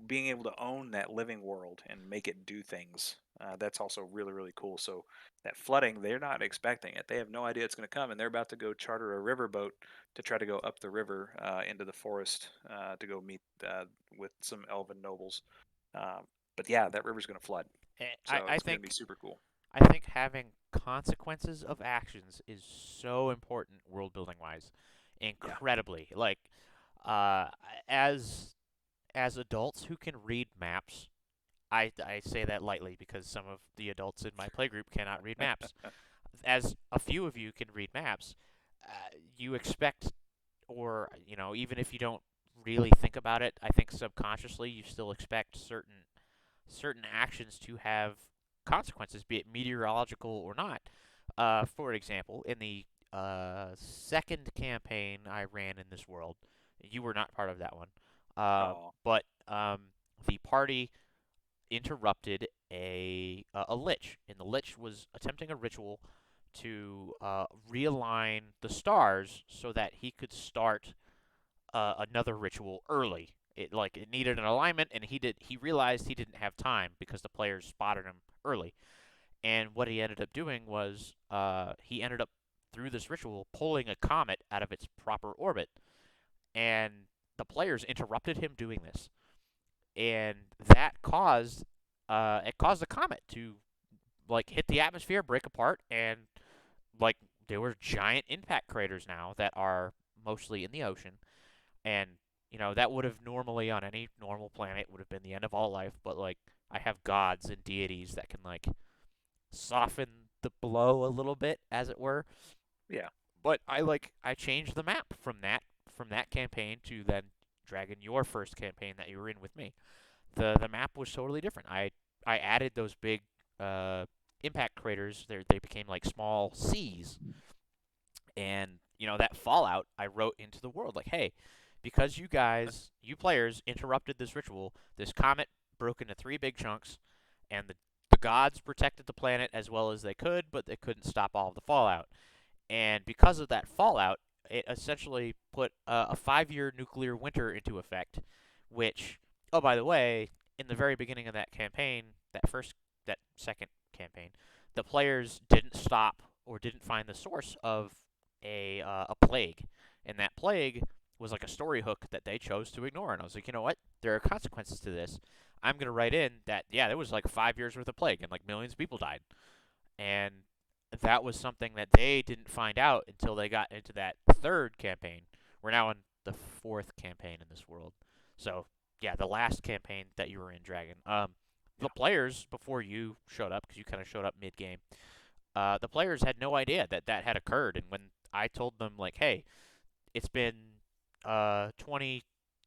being able to own that living world and make it do things. That's also really really cool. So that flooding, they're not expecting it. They have no idea it's going to come, and they're about to go charter a riverboat to try to go up the river into the forest to go meet with some elven nobles. But yeah, that river's going to flood, I, so I it's going to be think super cool. I think having consequences of actions is so important world building wise. Yeah, Incredibly. Like uh as as adults who can read maps, I say that lightly because some of the adults in my playgroup cannot read maps. As a few of you can read maps, you expect or even if you don't really think about it, I think subconsciously you still expect certain actions to have consequences, be it meteorological or not. For example, in the second campaign I ran in this world, you were not part of that one, oh, but the party interrupted a lich, and the lich was attempting a ritual to realign the stars so that he could start another ritual early. It needed an alignment, and he realized he didn't have time because the players spotted him early. And what he ended up doing was he ended up through this ritual pulling a comet out of its proper orbit, and the players interrupted him doing this, and that caused the comet to like hit the atmosphere, break apart, and like there were giant impact craters now that are mostly in the ocean, and that would have normally on any normal planet would have been the end of all life, but like I have gods and deities that can like soften the blow a little bit as it were. yeah. But I changed the map from that campaign to then Dragon, your first campaign that you were in with me. The map was totally different. I added those big uh, impact craters. They became like small seas, and that fallout I wrote into the world like, hey, because you players interrupted this ritual, this comet broke into three big chunks, and the gods protected the planet as well as they could, but they couldn't stop all of the fallout. And because of that fallout, it essentially put a 5-year nuclear winter into effect, which, oh, by the way, in the very beginning of that campaign, that second campaign, the players didn't stop or didn't find the source of a plague, and that plague was like a story hook that they chose to ignore. And I was like, you know what? There are consequences to this. I'm gonna write in that yeah, there was like 5 years worth of plague and like millions of people died, and that was something that they didn't find out until they got into that third campaign. We're now in the fourth campaign in this world. So, yeah, the last campaign that you were in, Dragon. The players, before you showed up, because you kind of showed up mid game, the players had no idea that that had occurred. And when I told them, like, hey, it's been 20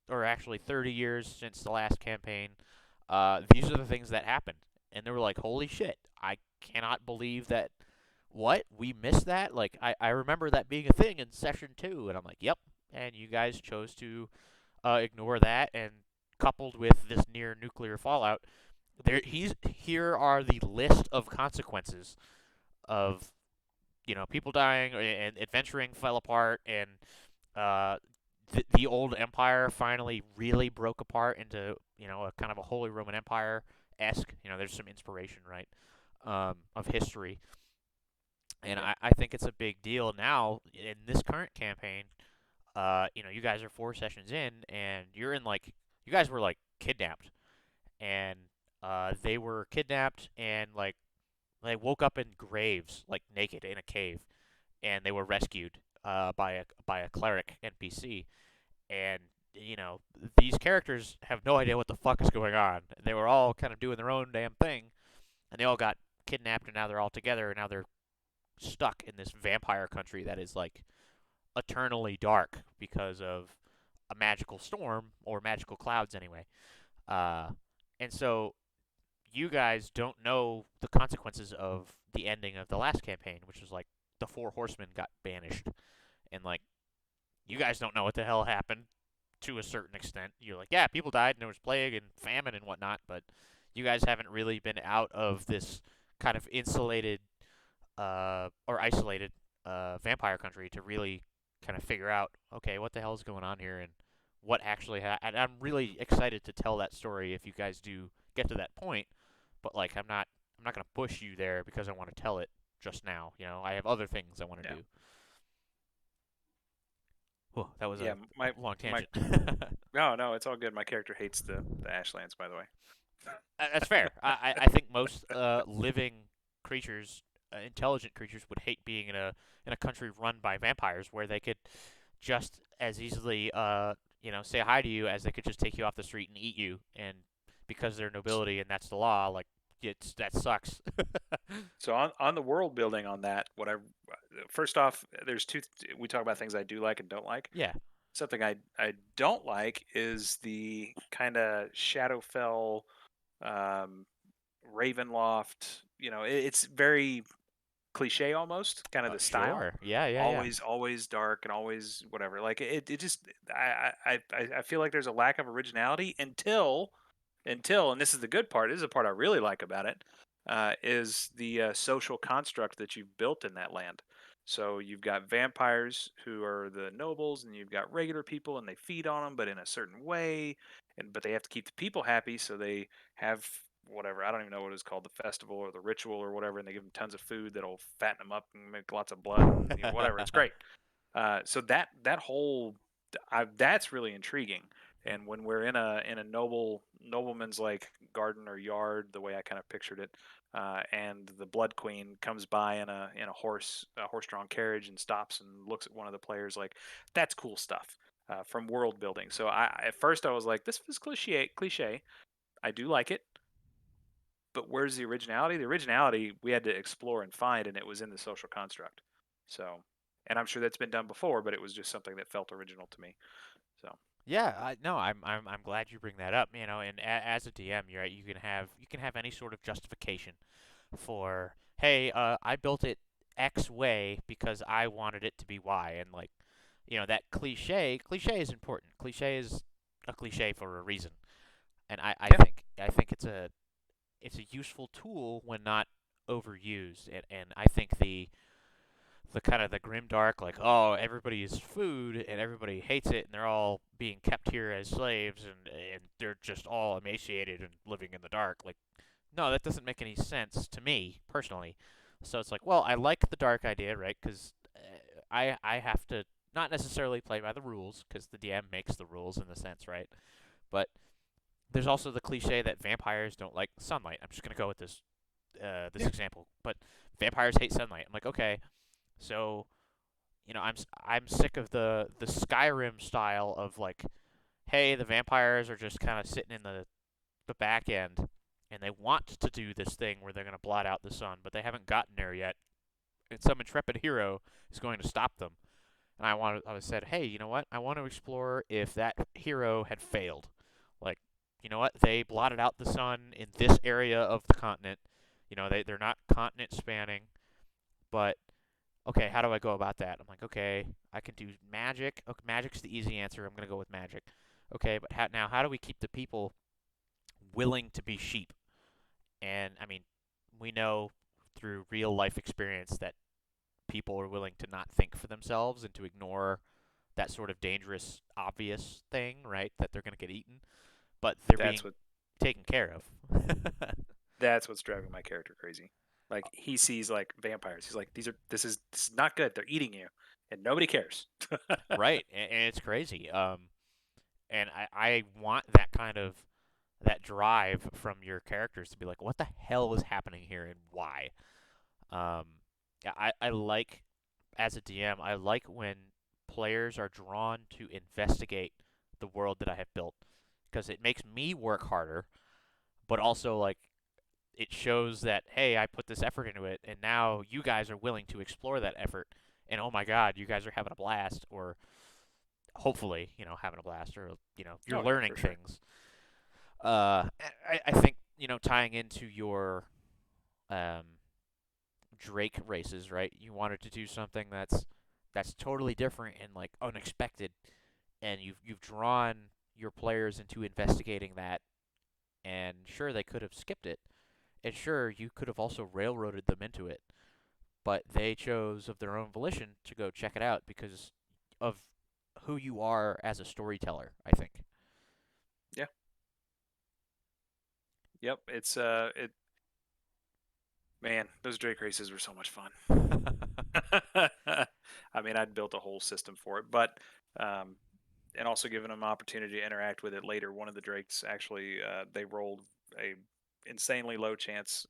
or actually 30 years since the last campaign, these are the things that happened. And they were like, holy shit, I cannot believe that what? We missed that? Like, I remember that being a thing in session 2. And I'm like, yep. And you guys chose to ignore that. And coupled with this near nuclear fallout, here are the list of consequences of, people dying and adventuring fell apart. And uh, the old empire finally really broke apart into, a kind of a Holy Roman Empire esque. There's some inspiration, right, of history, and Yeah. I think it's a big deal now in this current campaign. You guys are 4 sessions in, and you guys were like kidnapped, and they were kidnapped, and like they woke up in graves, like naked in a cave, and they were rescued by a cleric NPC, and these characters have no idea what the fuck is going on. They were all kind of doing their own damn thing, and they all got kidnapped, and now they're all together, and now they're stuck in this vampire country that is like eternally dark because of a magical storm or magical clouds anyway. Uh, and so you guys don't know the consequences of the ending of the last campaign, which was like the 4 horsemen got banished, and like you guys don't know what the hell happened to a certain extent. You're like, yeah, people died and there was plague and famine and whatnot, but you guys haven't really been out of this kind of insulated or isolated vampire country to really kind of figure out, okay, what the hell is going on here and what actually happened. I'm really excited to tell that story if you guys do get to that point, but like I'm not gonna push you there because I want to tell it just now. I have other things I want to Yeah. do. Whew, that was Yeah. a My long my tangent. no, it's all good. My character hates the Ashlands, by the way. That's fair. I think most living creatures, intelligent creatures, would hate being in a country run by vampires, where they could just as easily say hi to you as they could just take you off the street and eat you, and because they're nobility and that's the law, like that sucks. So on the world building on that, what I first off, there's two. We talk about things I do like and don't like. Yeah, Something I don't like is the kind of Shadowfell, um, Ravenloft. It's very cliche almost, kind of the style. sure. Yeah, yeah, yeah. Always dark and always whatever. Like it just I feel like there's a lack of originality until, and this is the good part. This is the part I really like about it, is the social construct that you've built in that land. So you've got vampires who are the nobles, and you've got regular people, and they feed on them, but in a certain way, but they have to keep the people happy, so they have whatever, I don't even know what it's called, the festival or the ritual or whatever, and they give them tons of food that'll fatten them up and make lots of blood and whatever. It's great. So that whole that's really intriguing. And when we're in a nobleman's like garden or yard, the way I kind of pictured it, and the Blood Queen comes by in a horse-drawn carriage and stops and looks at one of the players, like that's cool stuff from world building. So at first I was like, this is cliche. I do like it, but where's the originality? The originality we had to explore and find, and it was in the social construct. So, and I'm sure that's been done before, but it was just something that felt original to me. So, Yeah, no, I'm glad you bring that up. And as a DM, you're right. You can have any sort of justification for, hey, I built it X way because I wanted it to be Y, and like, that cliche is important. Cliche is a cliche for a reason, and I yeah, think I think it's it's a useful tool when not overused. And I think the kind of the grim dark, like, oh, everybody is food and everybody hates it and they're all being kept here as slaves and they're just all emaciated and living in the dark. Like, no, that doesn't make any sense to me personally. So it's like, well, I like the dark idea, right? Because I have to not necessarily play by the rules because the DM makes the rules in the sense, right? But there's also the cliche that vampires don't like sunlight. I'm just gonna go with this Yeah. example, but vampires hate sunlight. I'm like, okay, so I'm sick of the Skyrim style of like, hey, the vampires are just kind of sitting in the back end, and they want to do this thing where they're gonna blot out the sun, but they haven't gotten there yet, and some intrepid hero is going to stop them. And I said, hey, you know what? I want to explore if that hero had failed. Like, you know what? They blotted out the sun in this area of the continent. They're not continent spanning, but okay, how do I go about that? I'm like, okay, I can do magic. Okay, magic's the easy answer. I'm gonna go with magic. Okay, but how do we keep the people willing to be sheep? And I mean, we know through real life experience that people are willing to not think for themselves and to ignore that sort of dangerous, obvious thing, right? That they're going to get eaten, but they're That's being what taken care of. that's what's driving my character crazy. Like he sees like vampires. He's like, this is not good. They're eating you, and nobody cares. Right, and it's crazy. And I want that kind of that drive from your characters to be like, what the hell is happening here and why? Um, yeah, I like as a DM, I like when players are drawn to investigate the world that I have built because it makes me work harder, but also like it shows that hey, I put this effort into it, and now you guys are willing to explore that effort, and oh my god, you guys are having a blast, or hopefully, having a blast, or you're Oh yeah, learning for sure. things. I think tying into your um, Drake races, right? You wanted to do something that's totally different and like unexpected, and you've drawn your players into investigating that. And sure, they could have skipped it, and sure, you could have also railroaded them into it, but they chose of their own volition to go check it out because of who you are as a storyteller, I think. Yeah. Yep. It man, those Drake races were so much fun. I mean, I'd built a whole system for it, but um, and also given them an opportunity to interact with it later. One of the Drakes actually they rolled a insanely low chance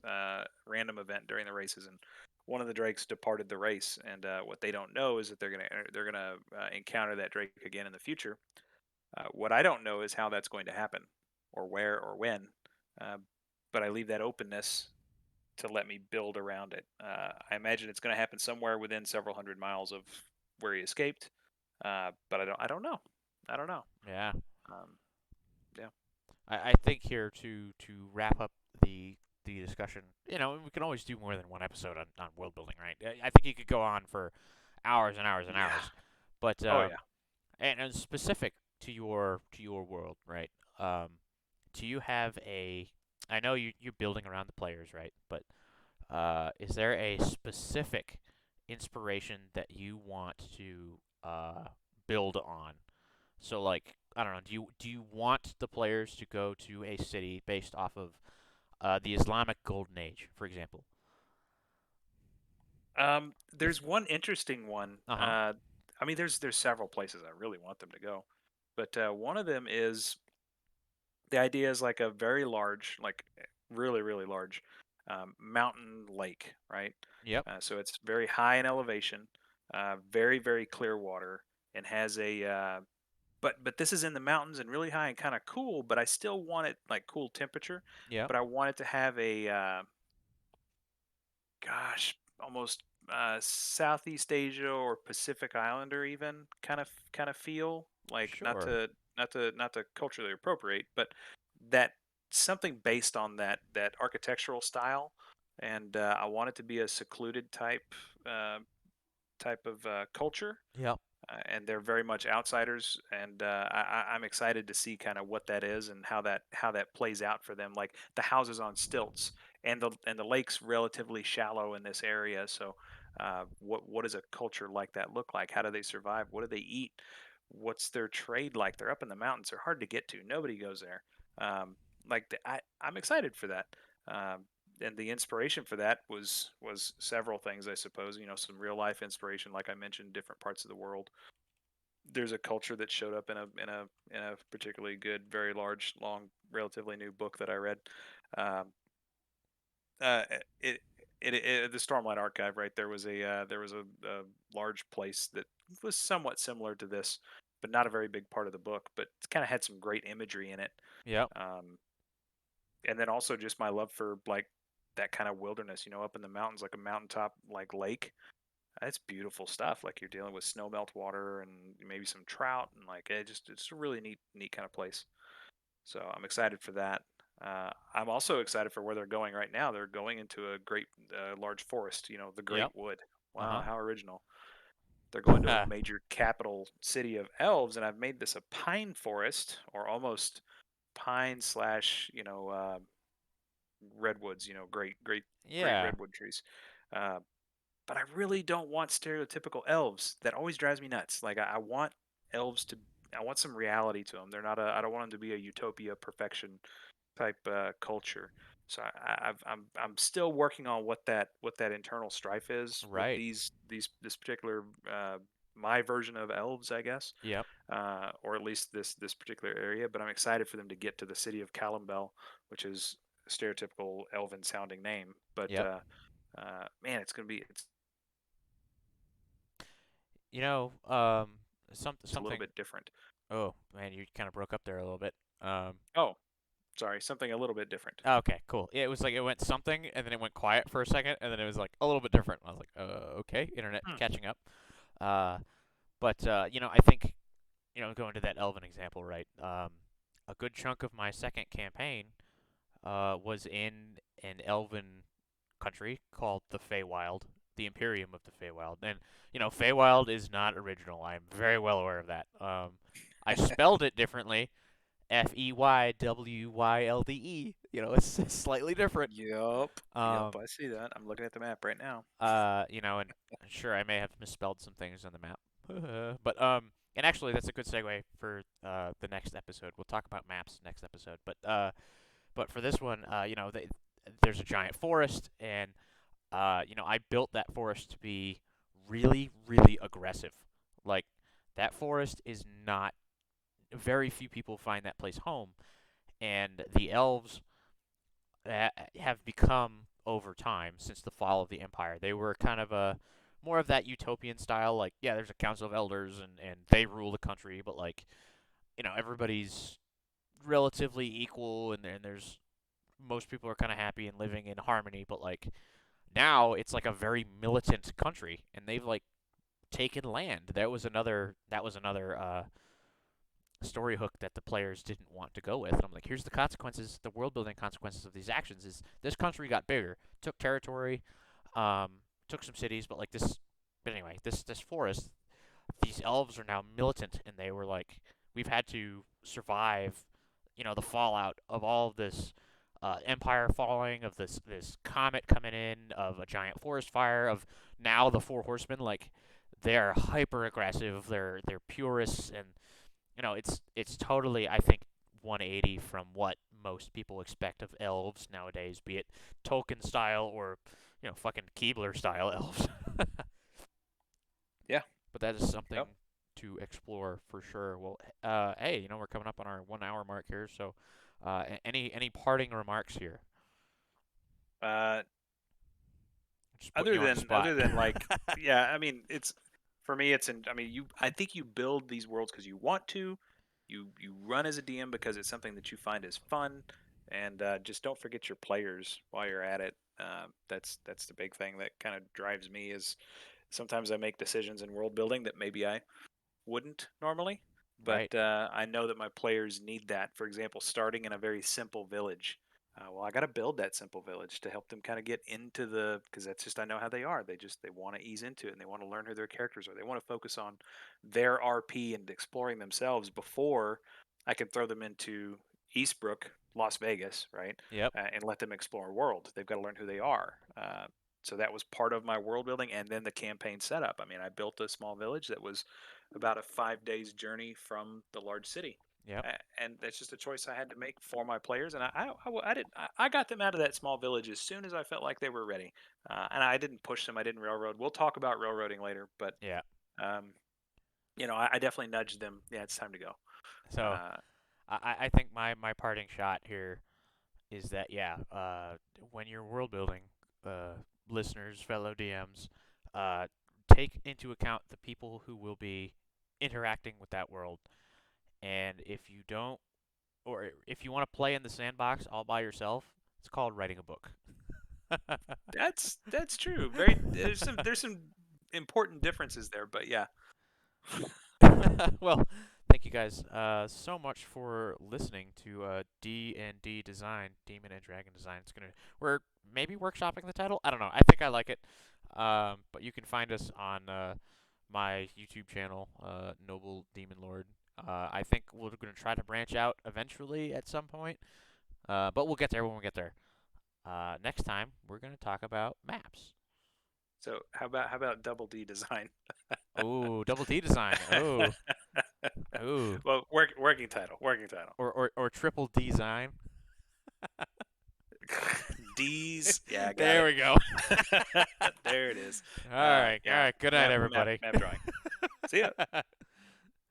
random event during the races, and one of the Drakes departed the race. And what they don't know is that they're gonna encounter that Drake again in the future. What I don't know is how that's going to happen, or where, or when. Uh, but I leave that openness to let me build around it. I imagine it's going to happen somewhere within several hundred miles of where he escaped, but I don't know. I don't know. Yeah, Um, yeah. I think here to wrap up the discussion, we can always do more than one episode on world building, right? I think you could go on for hours and hours and Yeah. hours, but Oh yeah. and specific to your world, right? Um, do you have a? I know you're building around the players, right? But is there a specific inspiration that you want to build on? So, like, I don't know. Do you want the players to go to a city based off of the Islamic Golden Age, for example? There's one interesting one. Uh huh. I mean, there's several places I really want them to go, but one of them is the idea is like a very large, like really really large mountain lake, right? Yep. So it's very high in elevation, very very clear water, and has a but this is in the mountains and really high and kind of cool. But I still want it like cool temperature, Yep. but I want it to have a gosh, almost Southeast Asia or Pacific Islander even kind of feel like Sure. not to culturally appropriate, but that something based on that architectural style, and I want it to be a secluded type of culture. Yep. and they're very much outsiders. And I'm excited to see kind of what that is and how that plays out for them. Like the houses on stilts, and the lake's relatively shallow in this area. So, what does a culture like that look like? How do they survive? What do they eat? What's their trade like? They're up in the mountains. They're hard to get to. Nobody goes there. I'm excited for that. Um, and the inspiration for that was several things, I suppose. Some real life inspiration, like I mentioned, different parts of the world. There's a culture that showed up in a particularly good, very large, long, relatively new book that I read. Um, uh, it, the Stormlight Archive, right? There was a large place that was somewhat similar to this, but not a very big part of the book. But it kind of had some great imagery in it. Yep. Um, and then also just my love for like that kind of wilderness, up in the mountains, like a mountaintop like lake. That's beautiful stuff. Like you're dealing with snow melt water and maybe some trout, and like it's a really neat kind of place. So I'm excited for that. I'm also excited for where they're going right now. They're going into a great large forest. The Great Yep. Wood. Uh Wow, huh. how original! They're going to a major capital city of elves, and I've made this a pine forest, or almost pine slash redwoods. Great Yeah. redwood trees. Uh, but I really don't want stereotypical elves. That always drives me nuts. Like I want elves to, I want some reality to them. They're not a, I don't want them to be a utopia perfection type culture. So I'm still working on what that internal strife is with Right. this particular my version of elves, I guess, Yep. or at least this particular area. But I'm excited for them to get to the city of Calimbel, which is a stereotypical elven sounding name. But Yep. man, it's gonna be You know, it's a little something. bit different. Oh man, you kind of broke up there a little bit. Um. Oh, sorry, something a little bit different. Okay, cool. Yeah, it was like it went something, and then it went quiet for a second, and then it was like a little bit different. I was like, okay, internet Hmm. catching up. Uh, but I think going to that Elven example, right? A good chunk of my second campaign was in an Elven country called the Feywild, the Imperium of the Feywild, and Feywild is not original. I'm very well aware of that. I spelled it differently, Feywylde. It's slightly different. Yup, Um, I see that. I'm looking at the map right now. and sure, I may have misspelled some things on the map, but and actually, that's a good segue for the next episode. We'll talk about maps next episode, but for this one, there's a giant forest, and I built that forest to be really, really aggressive. Like that forest is not. Very few people find that place home, and the elves have become over time since the fall of the empire. They were kind of a more of that utopian style. Like, yeah, there's a council of elders and they rule the country, but like everybody's relatively equal, and there's most people are kind of happy and living in harmony. But like now, it's like a very militant country, and they've like taken land. That was another story hook that the players didn't want to go with. And I'm like, here's the consequences, the world building consequences of these actions is this country got bigger, took territory, um, took some cities, but like this but anyway, this forest, these elves are now militant, and they were like, we've had to survive, the fallout of all of this empire falling, of this comet coming in, of a giant forest fire, of now the four horsemen. Like they're hyper aggressive, they're purists, and it's totally, I think, 180 from what most people expect of elves nowadays, be it Tolkien style or fucking Keebler style elves. Yeah. But that is something Yep. to explore for sure. Well, hey, we're coming up on our 1 hour mark here, so any parting remarks here? Uh, Just putting you on the spot. other than like, yeah, I mean, it's for me. I mean, I think you build these worlds because you want to. You run as a DM because it's something that you find is fun, and just don't forget your players while you're at it. That's the big thing that kind of drives me. Is sometimes I make decisions in world building that maybe I wouldn't normally, but Right. I know that my players need that. For example, starting in a very simple village. Well, I got to build that simple village to help them kind of get into the, because that's just, I know how they are. They want to ease into it and they want to learn who their characters are. They want to focus on their RP and exploring themselves before I can throw them into Eastbrook, Las Vegas, right? Yep. And let them explore a world. They've got to learn who they are. So that was part of my world building and then the campaign setup. I mean, I built a small village that was about a 5 days journey from the large city, Yep. and that's just a choice I had to make for my players. And I got them out of that small village as soon as I felt like they were ready. And I didn't push them. I didn't railroad. We'll talk about railroading later, but Yeah. um, I definitely nudged them. Yeah, it's time to go. So Uh, I think my parting shot here is that yeah, when you're world building, listeners, fellow DMs, uh, take into account the people who will be interacting with that world, and if you don't, or if you want to play in the sandbox all by yourself, it's called writing a book. that's true. Very there's some important differences there, but yeah. Well, thank you guys so much for listening to D&D Design, Demon and Dragon Design. We're maybe workshopping the title. I don't know. I think I like it. But you can find us on my YouTube channel, NobleDemonLord. I think we're going to try to branch out eventually at some point. But we'll get there when we get there. Next time, we're going to talk about maps. So how about double D design? Oh, double D design. Oh, oh. Well, working title, working title. Or triple design. D's. Yeah, I got There it. we go. There it is. All right. All Yeah, right. Good night, map everybody. map drawing. See ya.